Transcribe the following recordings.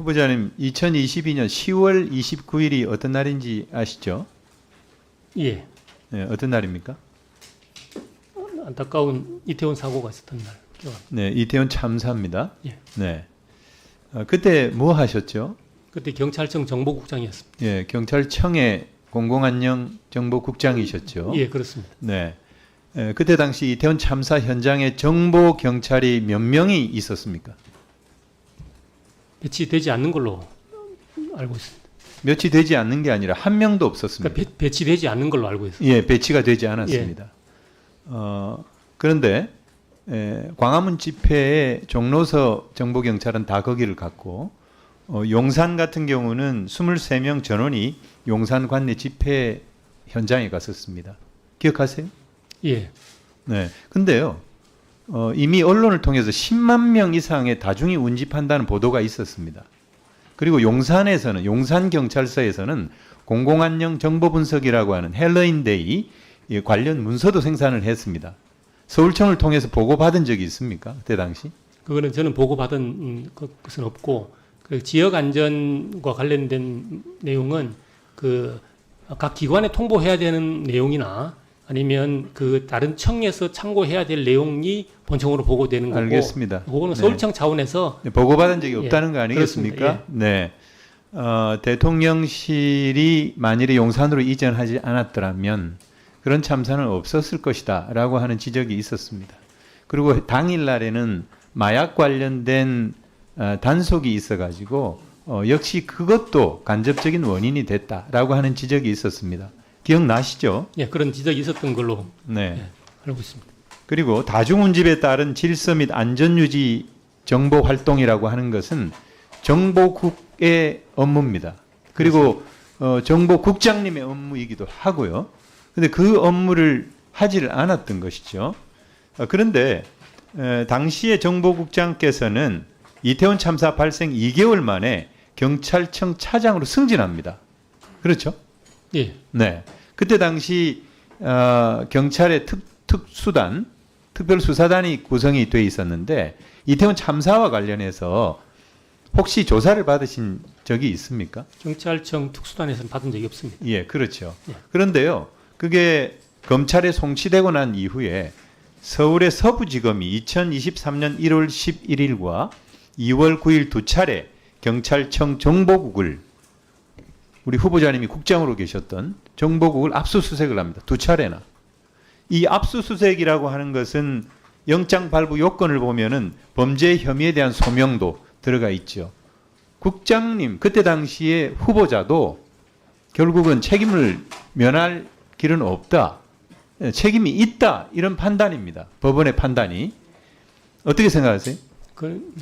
후보자님, 2022년 10월 29일이 어떤 날인지 아시죠? 예. 네, 어떤 날입니까? 안타까운 이태원 사고가 있었던 날. 기억합니다. 네, 이태원 참사입니다. 예. 네. 그때 뭐 하셨죠? 그때 경찰청 정보국장이었습니다. 예, 경찰청의 공공안녕정보국장이셨죠? 예, 그렇습니다. 네. 그때 당시 이태원 참사 현장에 정보 경찰이 몇 명이 있었습니까? 배치되지 않는 걸로 알고 있습니다. 몇이 되지 않는 게 아니라 한 명도 없었습니다. 그러니까 배치되지 않는 걸로 알고 있습니다. 예, 배치가 되지 않았습니다. 그런데 광화문 집회에 종로서 정보경찰은 다 거기를 갔고 용산 같은 경우는 23명 전원이 용산 관내 집회 현장에 갔었습니다. 기억하세요? 예. 네. 근데요, 이미 언론을 통해서 10만 명 이상의 다중이 운집한다는 보도가 있었습니다. 그리고 용산에서는, 용산경찰서에서는 공공안녕 정보분석이라고 하는 헬로윈데이 관련 문서도 생산을 했습니다. 서울청을 통해서 보고받은 적이 있습니까? 그때 당시? 그거는 저는 보고받은 것은 없고, 그 지역 안전과 관련된 내용은 그 각 기관에 통보해야 되는 내용이나 아니면 그 다른 청에서 참고해야 될 내용이 본청으로 보고되는 거고. 알겠습니다. 그거는 네. 서울청 차원에서 네, 보고받은 적이 예, 없다는 거 아니겠습니까? 그렇습니다. 네. 대통령실이 만일에 용산으로 이전하지 않았더라면 그런 참사는 없었을 것이다 라고 하는 지적이 있었습니다. 그리고 당일날에는 마약 관련된 단속이 있어가지고 역시 그것도 간접적인 원인이 됐다라고 하는 지적이 있었습니다. 기억나시죠? 예, 그런 지적이 있었던 걸로 네. 예, 알고 있습니다. 그리고 다중운집에 따른 질서 및 안전유지 정보 활동이라고 하는 것은 정보국의 업무입니다. 그리고 정보국장님의 업무이기도 하고요. 근데 그 업무를 하지를 않았던 것이죠. 그런데 당시에 정보국장께서는 이태원 참사 발생 2개월 만에 경찰청 차장으로 승진합니다. 그렇죠? 예. 네. 그때 당시 경찰의 특수단, 특별수사단이 구성이 돼 있었는데 이태원 참사와 관련해서 혹시 조사를 받으신 적이 있습니까? 경찰청 특수단에서는 받은 적이 없습니다. 예, 그렇죠. 예. 그런데요, 그게 검찰에 송치되고 난 이후에 서울의 서부지검이 2023년 1월 11일과 2월 9일 두 차례 경찰청 정보국을 우리 후보자님이 국장으로 계셨던 정보국을 압수수색을 합니다. 두 차례나. 이 압수수색이라고 하는 것은 영장 발부 요건을 보면은 범죄 혐의에 대한 소명도 들어가 있죠. 국장님, 그때 당시에 후보자도 결국은 책임을 면할 길은 없다. 책임이 있다. 이런 판단입니다. 법원의 판단이. 어떻게 생각하세요?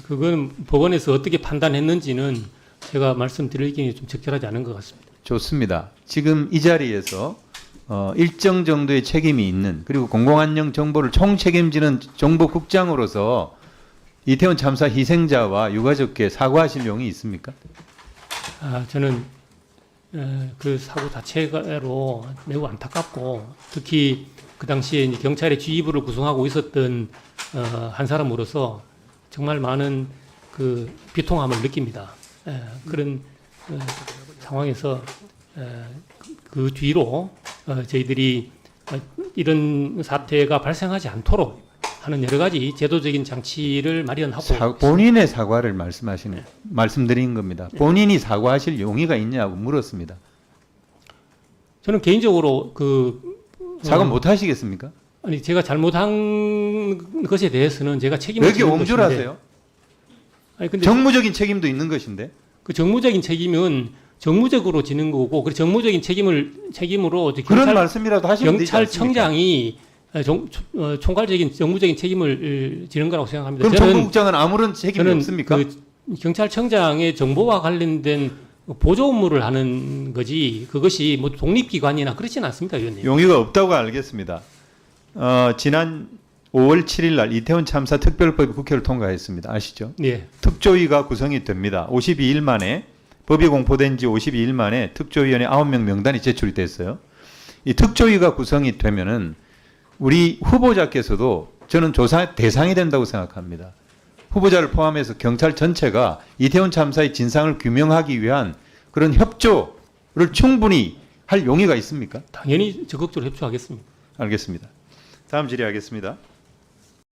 그건 법원에서 어떻게 판단했는지는 제가 말씀드리기는 좀 적절하지 않은 것 같습니다. 좋습니다. 지금 이 자리에서 일정 정도의 책임이 있는 그리고 공공안녕 정보를 총책임지는 정보국장으로서 이태원 참사 희생자와 유가족께 사과하실 용이 있습니까? 저는 그 사고 자체로 매우 안타깝고 특히 그 당시에 이제 경찰의 지휘부를 구성하고 있었던 한 사람으로서 정말 많은 그 비통함을 느낍니다. 그런 상황에서 그 뒤로 저희들이 이런 사태가 발생하지 않도록 하는 여러 가지 제도적인 장치를 마련하고 본인의 사과를 말씀드린 겁니다. 본인이 사과하실 용의가 있냐고 물었습니다. 저는 개인적으로 사과 못 하시겠습니까? 아니 제가 잘못한 것에 대해서는 제가 책임을 왜 이렇게 지는 옹졸하세요? 아니 근데 정무적인 책임도 있는 것인데. 그 정무적인 책임은 정무적으로 지는 거고 그 정무적인 책임으로 그런 말씀이라도 하시면 되지 않습니까? 경찰청장이 총괄적인 정무적인 책임을 지는 거라고 생각합니다. 그럼 정보국장은 아무런 책임이 저는 없습니까? 그 경찰청장의 정보와 관련된 보조 업무를 하는 거지 그것이 뭐 독립기관이나 그렇지는 않습니다, 의원님. 용의가 없다고 알겠습니다. 지난 5월 7일 날 이태원 참사 특별법이 국회를 통과했습니다. 아시죠? 네. 특조위가 구성이 됩니다. 52일 만에 법이 공포된 지 52일 만에 특조위원회 9명 명단이 제출이 됐어요. 이 특조위가 구성이 되면은 우리 후보자께서도 저는 조사 대상이 된다고 생각합니다. 후보자를 포함해서 경찰 전체가 이태원 참사의 진상을 규명하기 위한 그런 협조를 충분히 할 용의가 있습니까? 당연히 적극적으로 협조하겠습니다. 알겠습니다. 다음 질의하겠습니다.